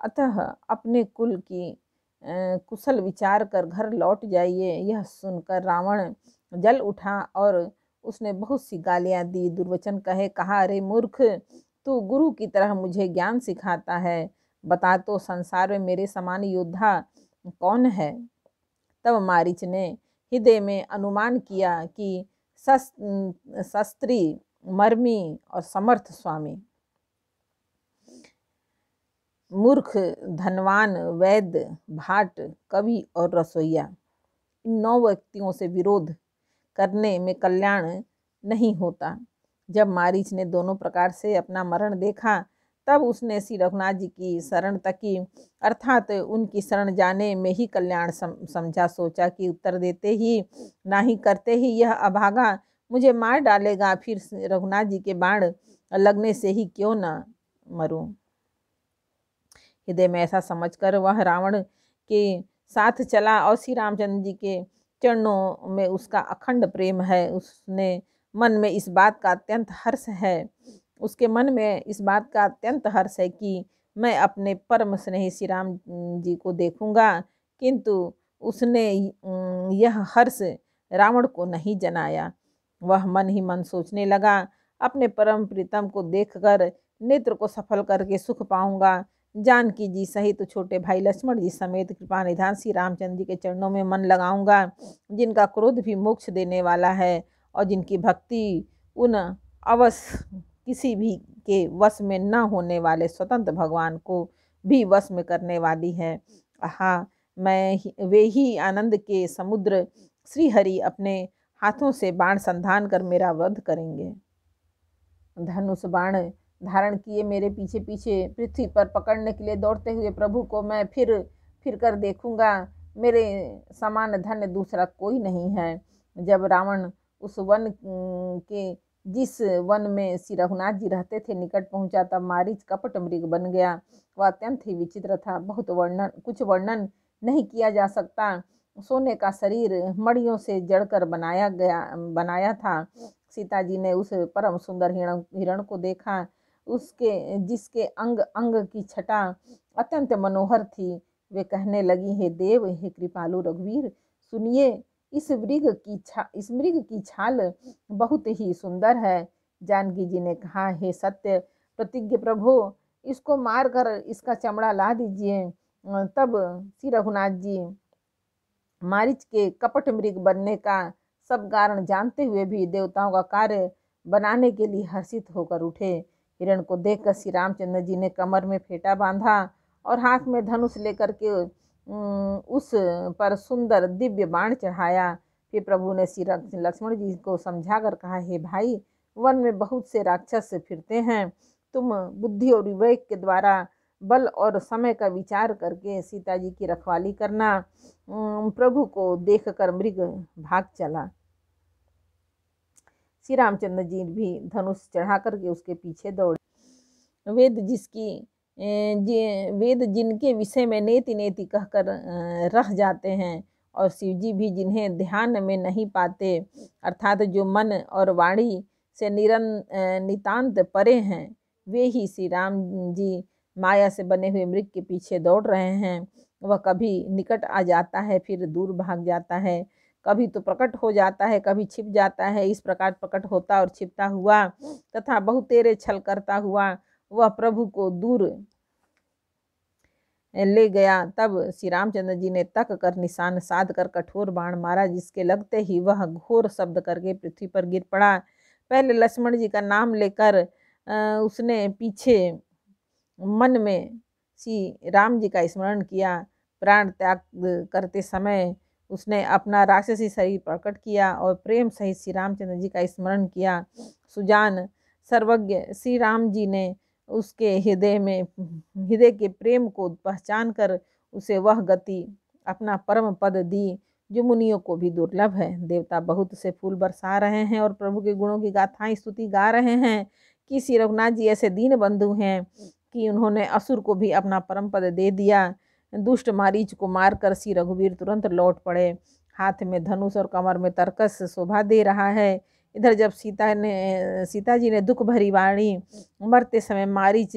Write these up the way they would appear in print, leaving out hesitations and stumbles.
अतः अपने कुल की कुशल विचार कर घर लौट जाइए। यह सुनकर रावण जल उठा और उसने बहुत सी गालियां दी, दुर्वचन कहा, अरे मूर्ख, तू गुरु की तरह मुझे ज्ञान सिखाता है, बता तो संसार में मेरे समान योद्धा कौन है। तब मारीच ने हृदय में अनुमान किया कि शस्त्री, मर्मी और समर्थ स्वामी, मूर्ख, धनवान, वैद्य, भाट, कवि और रसोइया, इन 9 व्यक्तियों से विरोध करने में कल्याण नहीं होता। जब मारीच ने दोनों प्रकार से अपना मरण देखा, तब उसने श्री रघुनाथ जी की शरण तकी, अर्थात उनकी शरण जाने में ही कल्याण समझा। सोचा कि उत्तर देते ही नाही करते ही यह अभागा मुझे मार डालेगा, फिर रघुनाथ जी के बाण लगने से ही क्यों न मरूं। हृदय में ऐसा समझकर वह रावण के साथ चला और श्री रामचंद्र जी के चरणों में उसका अखंड प्रेम है। उसने मन में इस बात का अत्यंत हर्ष है उसके मन में इस बात का अत्यंत हर्ष है कि मैं अपने परम स्नेही श्री राम जी को देखूंगा, किंतु उसने यह हर्ष रावण को नहीं जनाया। वह मन ही मन सोचने लगा, अपने परम प्रीतम को देखकर नेत्र को सफल करके सुख पाऊंगा। जानकी जी सहित छोटे भाई लक्ष्मण जी समेत कृपा निधान श्री रामचंद्र जी के चरणों में मन लगाऊंगा, जिनका क्रोध भी मोक्ष देने वाला है और जिनकी भक्ति उन अवश्य किसी भी के वश में न होने वाले स्वतंत्र भगवान को भी वश में करने वाली है। हाँ, वे ही आनंद के समुद्र श्री हरि अपने हाथों से बाण संधान कर मेरा वध करेंगे। धनुष बाण धारण किए मेरे पीछे पीछे पृथ्वी पर पकड़ने के लिए दौड़ते हुए प्रभु को मैं फिर कर देखूंगा। मेरे समान धन्य दूसरा कोई नहीं है। जब रावण उस वन के जिस वन में श्री रघुनाथ जी रहते थे निकट पहुंचा, तब मारीच कपट मृग बन गया। वह अत्यंत ही विचित्र था, कुछ वर्णन नहीं किया जा सकता। सोने का शरीर मड़ियों से जड़कर बनाया था। सीता जी ने उस परम सुंदर हिरण को देखा, जिसके अंग अंग की छटा अत्यंत मनोहर थी। वे कहने लगी, हे देव, हे कृपालु रघुवीर, सुनिए, इस मृग की छाल बहुत ही सुंदर है। जानकी जी ने कहा, हे सत्य प्रतिज्ञ प्रभु, इसको मार कर इसका चमड़ा ला दीजिए। तब श्री रघुनाथ जी मारीच के कपट मृग बनने का सब कारण जानते हुए भी देवताओं का कार्य बनाने के लिए हर्षित होकर उठे। हिरण को देखकर श्री रामचंद्र जी ने कमर में फेंटा बांधा और हाथ में धनुष लेकर के उस पर सुंदर दिव्य बाण चढ़ाया। फिर प्रभु ने श्री लक्ष्मण जी को समझाकर कहा, हे भाई, वन में बहुत से राक्षस फिरते हैं, तुम बुद्धि और विवेक के द्वारा बल और समय का विचार करके सीता जी की रखवाली करना। प्रभु को देखकर मृग भाग चला। श्री रामचंद्र जी भी धनुष चढ़ा करके उसके पीछे दौड़े। वेद जिनके विषय में नेति नेति कहकर रह जाते हैं और शिव जी भी जिन्हें ध्यान में नहीं पाते, अर्थात जो मन और वाणी से नितांत परे हैं, वे ही श्री राम जी माया से बने हुए मृग के पीछे दौड़ रहे हैं। वह कभी निकट आ जाता है, फिर दूर भाग जाता है, कभी तो प्रकट हो जाता है, कभी छिप जाता है। इस प्रकार प्रकट होता और छिपता हुआ तथा बहुतेरे छल करता हुआ वह प्रभु को दूर ले गया। तब श्री रामचंद्र जी ने तक कर निशान साध कर कठोर बाण मारा, जिसके लगते ही वह घोर शब्द करके पृथ्वी पर गिर पड़ा। पहले लक्ष्मण जी का नाम लेकर उसने पीछे मन में श्री राम जी का स्मरण किया। प्राण त्याग करते समय उसने अपना राक्षसी शरीर प्रकट किया और प्रेम सहित श्री रामचंद्र जी का स्मरण किया। सुजान सर्वज्ञ श्री राम जी ने उसके हृदय के प्रेम को पहचान कर उसे वह गति अपना परम पद दी जो मुनियों को भी दुर्लभ है। देवता बहुत से फूल बरसा रहे हैं और प्रभु के गुणों की गाथाएं स्तुति गा रहे हैं कि श्री रघुनाथ जी ऐसे दीन बंधु हैं कि उन्होंने असुर को भी अपना परम पद दे दिया। दुष्ट मारीच को मारकर श्री रघुवीर तुरंत लौट पड़े। हाथ में धनुष और कमर में तरकस शोभा दे रहा है। इधर जब सीता जी ने दुख भरी वाणी मरते समय मारीच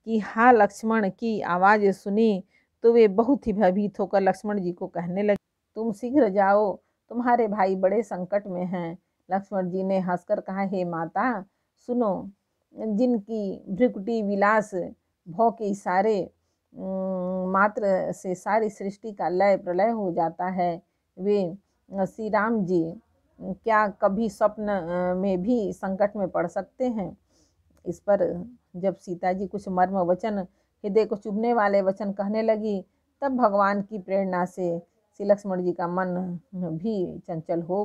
कि हाँ लक्ष्मण की आवाज़ सुनी तो वे बहुत ही भयभीत होकर लक्ष्मण जी को कहने लगे, तुम शीघ्र जाओ, तुम्हारे भाई बड़े संकट में हैं। लक्ष्मण जी ने हंसकर कहा, हे माता सुनो, जिनकी भ्रिकुटी विलास भौ के इशारे मात्र से सारी सृष्टि का लय प्रलय हो जाता है, वे श्री राम जी क्या कभी स्वप्न में भी संकट में पड़ सकते हैं। इस पर जब सीता जी कुछ मर्म वचन, हृदय को चुभने वाले वचन कहने लगी, तब भगवान की प्रेरणा से श्री लक्ष्मण जी का मन भी चंचल हो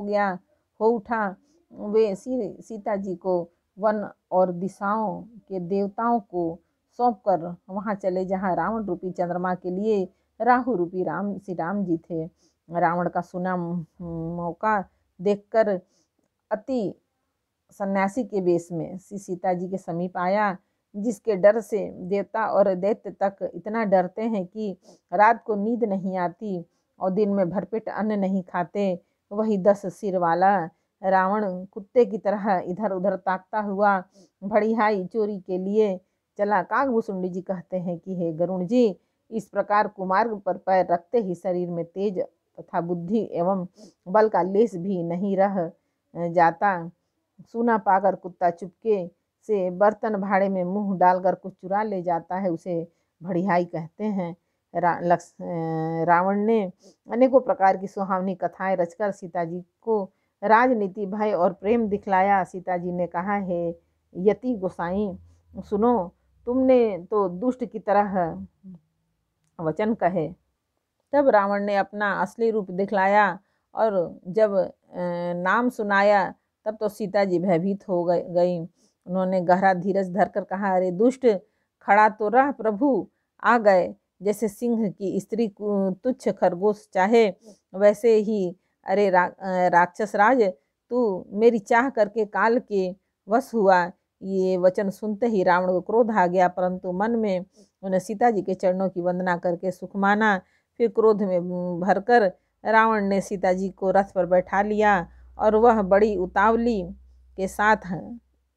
उठा। वे सीता जी को वन और दिशाओं के देवताओं को सौंप कर वहाँ चले जहाँ रावण रूपी चंद्रमा के लिए राहु रूपी श्री राम जी थे। रावण का सुना मौका देखकर अति सन्यासी के वेश में श्री सीता जी के समीप आया, जिसके डर से देवता और दैत्य तक इतना डरते हैं कि रात को नींद नहीं आती और दिन में भरपेट अन्न नहीं खाते। वही 10 सिर वाला रावण कुत्ते की तरह इधर उधर ताकता हुआ भड़िहाई चोरी के लिए चला। काकभूषुंडी जी कहते हैं कि हे गरुण जी, इस प्रकार कुमार्ग पर पैर रखते ही शरीर में तेज तथा बुद्धि एवं बल का लेस भी नहीं रह जाता। सूना पाकर कुत्ता चुपके से बर्तन भाड़े में मुंह डालकर कुछ चुरा ले जाता है, उसे भड़िहाई कहते हैं। रावण ने अनेकों प्रकार की सुहावनी कथाएं रचकर सीता जी को राजनीति, भय और प्रेम दिखलाया। सीता जी ने कहा, हे यति गोसाई सुनो, तुमने तो दुष्ट की तरह वचन कहे। तब रावण ने अपना असली रूप दिखलाया और जब नाम सुनाया तब तो सीता जी भयभीत हो गई। उन्होंने गहरा धीरज धरकर कहा, अरे दुष्ट, खड़ा तो रह, प्रभु आ गए। जैसे सिंह की स्त्री तुच्छ खरगोश चाहे, वैसे ही अरे राक्षस राज, तू मेरी चाह करके काल के वश हुआ। ये वचन सुनते ही रावण को क्रोध आ गया, परंतु मन में उन्हें सीता जी के चरणों की वंदना करके सुख माना। फिर क्रोध में भरकर रावण ने सीता जी को रथ पर बैठा लिया और वह बड़ी उतावली के साथ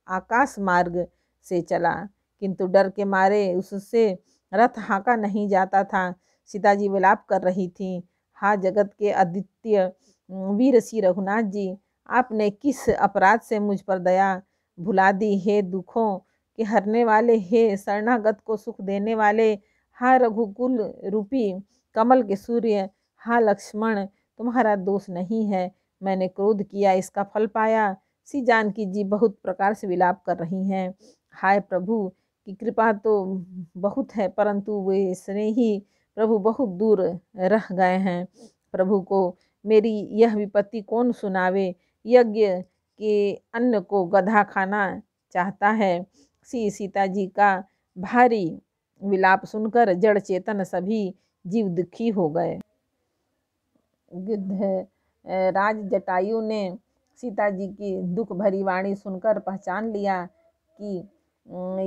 आकाश मार्ग से चला, किंतु डर के मारे उससे रथ हाँका नहीं जाता था। सीता जी विलाप कर रही थी, हा जगत के अद्वितीय वीर श्री रघुनाथ जी, आपने किस अपराध से मुझ पर दया भुला दी। हे दुखों के हरने वाले, हे शरणागत को सुख देने वाले, हा रघुकुल रूपी कमल के सूर्य, हा लक्ष्मण, तुम्हारा दोष नहीं है, मैंने क्रोध किया, इसका फल पाया। श्री जानकी जी बहुत प्रकार से विलाप कर रही हैं। हाय प्रभु की कृपा तो बहुत है, परंतु वे स्नेही प्रभु बहुत दूर रह गए हैं। प्रभु को मेरी यह विपत्ति कौन सुनावे। यज्ञ के अन्न को गधा खाना चाहता है। श्री सीता जी का भारी विलाप सुनकर जड़ चेतन सभी जीव दुखी हो गए। गिद्ध राज जटायु ने सीता जी की दुख भरी वाणी सुनकर पहचान लिया कि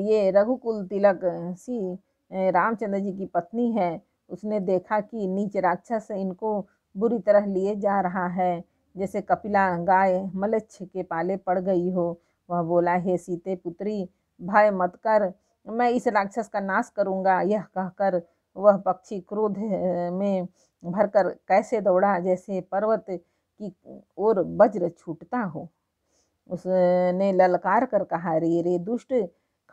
ये रघुकुल तिलक श्री रामचंद्र जी की पत्नी है। उसने देखा कि नीच राक्षस इनको बुरी तरह लिए जा रहा है, जैसे कपिला गाय मलच्छ के पाले पड़ गई हो। वह बोला, हे सीते पुत्री, भय मत कर, मैं इस राक्षस का नाश करूंगा। यह कहकर वह पक्षी क्रोध में भरकर कैसे दौड़ा, जैसे पर्वत की ओर वज्र छूटता हो। उसने ललकार कर कहा, रे रे दुष्ट,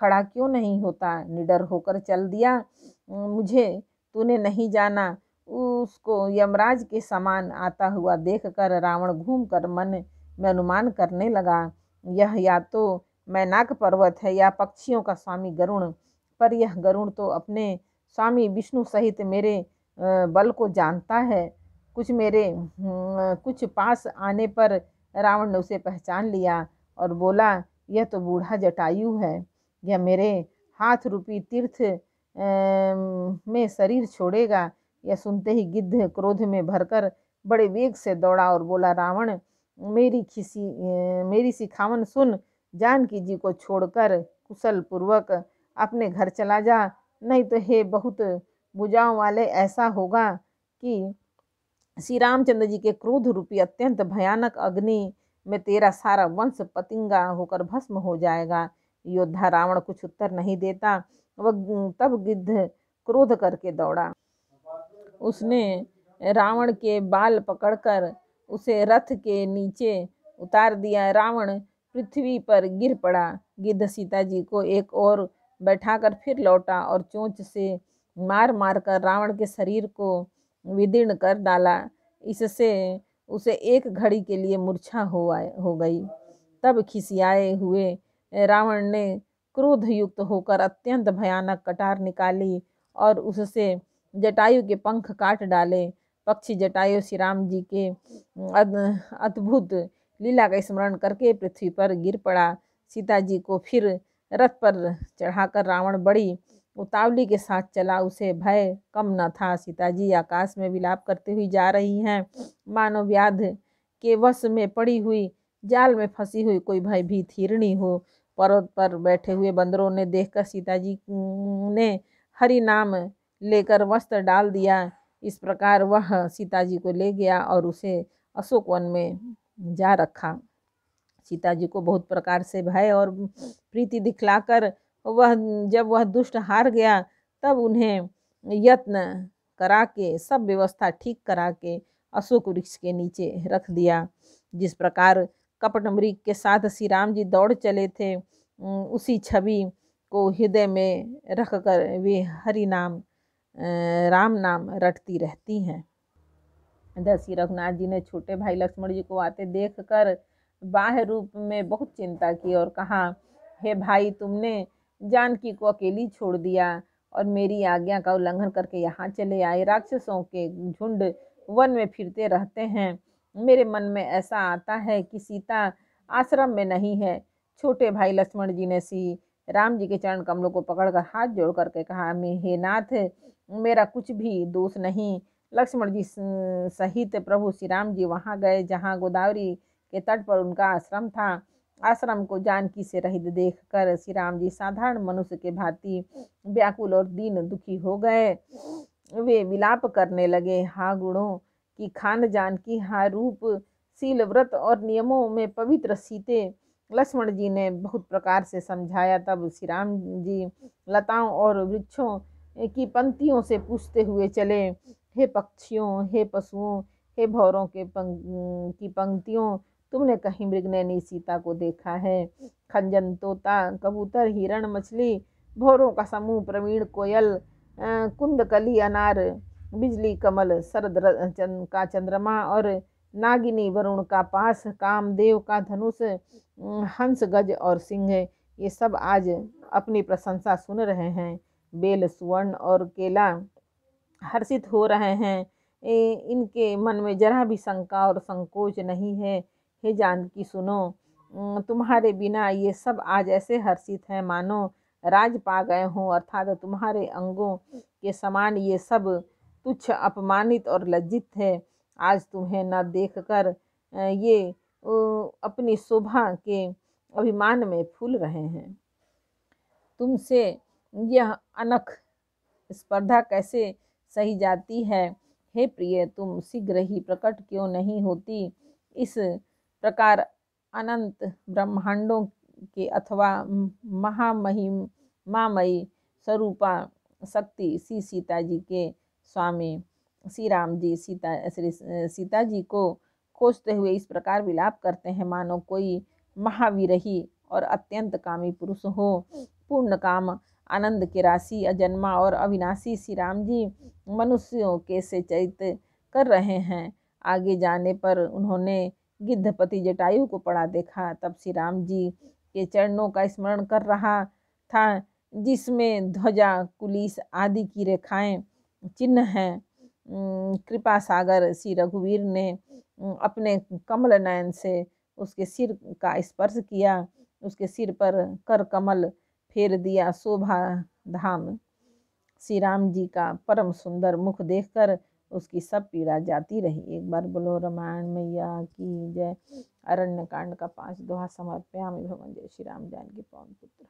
खड़ा क्यों नहीं होता, निडर होकर चल दिया। मुझे तूने नहीं जाना। उसको यमराज के समान आता हुआ देखकर रावण घूमकर मन में अनुमान करने लगा, यह या तो मैनाक पर्वत है या पक्षियों का स्वामी गरुण। पर यह गरुण तो अपने स्वामी विष्णु सहित मेरे बल को जानता है। कुछ पास आने पर रावण ने उसे पहचान लिया और बोला, यह तो बूढ़ा जटायु है, यह मेरे हाथ रूपी तीर्थ में शरीर छोड़ेगा। यह सुनते ही गिद्ध क्रोध में भरकर बड़े वेग से दौड़ा और बोला, रावण, मेरी सिखावन सुन, जानकी जी को छोड़कर कुशल पूर्वक अपने घर चला जा, नहीं तो हे बहुत भुजाओं वाले, ऐसा होगा कि श्री रामचंद्र जी के क्रोध रूपी अत्यंत भयानक अग्नि में तेरा सारा वंश पतिंगा होकर भस्म हो जाएगा। योद्धा रावण कुछ उत्तर नहीं देता वह तब गिद्ध क्रोध करके दौड़ा। उसने रावण के बाल पकड़कर उसे रथ के नीचे उतार दिया। रावण पृथ्वी पर गिर पड़ा। गिद्ध सीता जी को एक और बैठाकर फिर लौटा और चोंच से मार मार कर रावण के शरीर को विदीर्ण कर डाला। इससे उसे एक घड़ी के लिए मूर्छा हो गई। तब खिसियाए हुए रावण ने क्रोध युक्त होकर अत्यंत भयानक कटार निकाली और उससे जटायु के पंख काट डाले। पक्षी जटायु श्री राम जी के अद्भुत लीला का स्मरण करके पृथ्वी पर गिर पड़ा। सीता जी को फिर रथ पर चढ़ाकर रावण बड़ी उतावली के साथ चला। उसे भय कम न था। सीता जी आकाश में विलाप करते हुए जा रही हैं, मानो व्याध के वश में पड़ी हुई, जाल में फंसी हुई कोई भयभीत हिरणी हो। पर्वत पर बैठे हुए बंदरों ने देखकर सीता जी ने हरि नाम लेकर वस्त्र डाल दिया। इस प्रकार वह सीता जी को ले गया और उसे अशोक वन में जा रखा। सीता जी को बहुत प्रकार से भय और प्रीति दिखलाकर जब वह दुष्ट हार गया, तब उन्हें यत्न करा के सब व्यवस्था ठीक करा के अशोक वृक्ष के नीचे रख दिया। जिस प्रकार कपट मृग के साथ श्री राम जी दौड़ चले थे, उसी छवि को हृदय में रखकर वे हरि नाम राम नाम रटती रहती हैं। इधर श्री रघुनाथ जी ने छोटे भाई लक्ष्मण जी को आते देख कर बाह्य रूप में बहुत चिंता की और कहा, हे भाई, तुमने जानकी को अकेली छोड़ दिया और मेरी आज्ञा का उल्लंघन करके यहाँ चले आए। राक्षसों के झुंड वन में फिरते रहते हैं। मेरे मन में ऐसा आता है कि सीता आश्रम में नहीं है। छोटे भाई लक्ष्मण जी ने श्री राम जी के चरण कमलों को पकड़कर हाथ जोड़ करके कहा, हे नाथ, मेरा कुछ भी दोष नहीं। लक्ष्मण जी सहित प्रभु श्री राम जी वहाँ गए जहाँ गोदावरी के तट पर उनका आश्रम था। आश्रम को जानकी से रहित देखकर श्री राम जी साधारण मनुष्य के भांति व्याकुल और दीन दुखी हो गए। वे विलाप करने लगे, हा गुणों की खान जानकी, हा रूप शील व्रत और नियमों में पवित्र सीते। लक्ष्मण जी ने बहुत प्रकार से समझाया। तब श्री राम जी लताओं और वृक्षों की पंक्तियों से पूछते हुए चले, हे पक्षियों, हे पशुओं, हे भौरों की पंक्तियों, तुमने कहीं मृगनयनी सीता को देखा है? खंजन, तोता, कबूतर, हिरण, मछली, भौरों का समूह, प्रवीण कोयल, कुंदकली, अनार, बिजली, कमल, शरद का चंद्रमा और नागिनी, वरुण का पास, कामदेव का धनुष, हंस, गज और सिंह, ये सब आज अपनी प्रशंसा सुन रहे हैं। बेल, सुवर्ण और केला हर्षित हो रहे हैं। इनके मन में जरा भी शंका और संकोच नहीं है। हे जानकी, सुनो, तुम्हारे बिना ये सब आज ऐसे हर्षित हैं मानो राज पा गए हों, अर्थात तुम्हारे अंगों के समान ये सब तुच्छ, अपमानित और लज्जित है। आज तुम्हें न देखकर ये अपनी शोभा के अभिमान में फूल रहे हैं। तुमसे यह अनख स्पर्धा कैसे सही जाती है? हे प्रिय, तुम शीघ्र ही प्रकट क्यों नहीं होती? इस प्रकार अनंत ब्रह्मांडों के अथवा महामहिमामयी स्वरूपा शक्ति श्री सीता जी के स्वामी श्री राम जी सीता जी को खोजते हुए इस प्रकार विलाप करते हैं, मानो कोई महावीरही और अत्यंत कामी पुरुष हो। पूर्ण काम, आनंद के राशि, अजन्मा और अविनाशी श्री राम जी मनुष्यों के से चरित्र कर रहे हैं। आगे जाने पर उन्होंने गिद्धपति जटायु को पड़ा देखा। तब श्री राम जी के चरणों का स्मरण कर रहा था, जिसमें ध्वजा, कुलीस आदि की रेखाएं चिन्ह हैं। कृपा सागर श्री रघुवीर ने अपने कमल नयन से उसके सिर का स्पर्श किया, उसके सिर पर कर कमल फेर दिया। शोभा धाम श्री राम जी का परम सुंदर मुख देखकर उसकी सब पीड़ा जाती रही। एक बार बोलो रामायण मैया की जय। अरण्य कांड का 5 दोहा समर्पयामि भगवान जय श्री राम जानकी पवन पुत्र।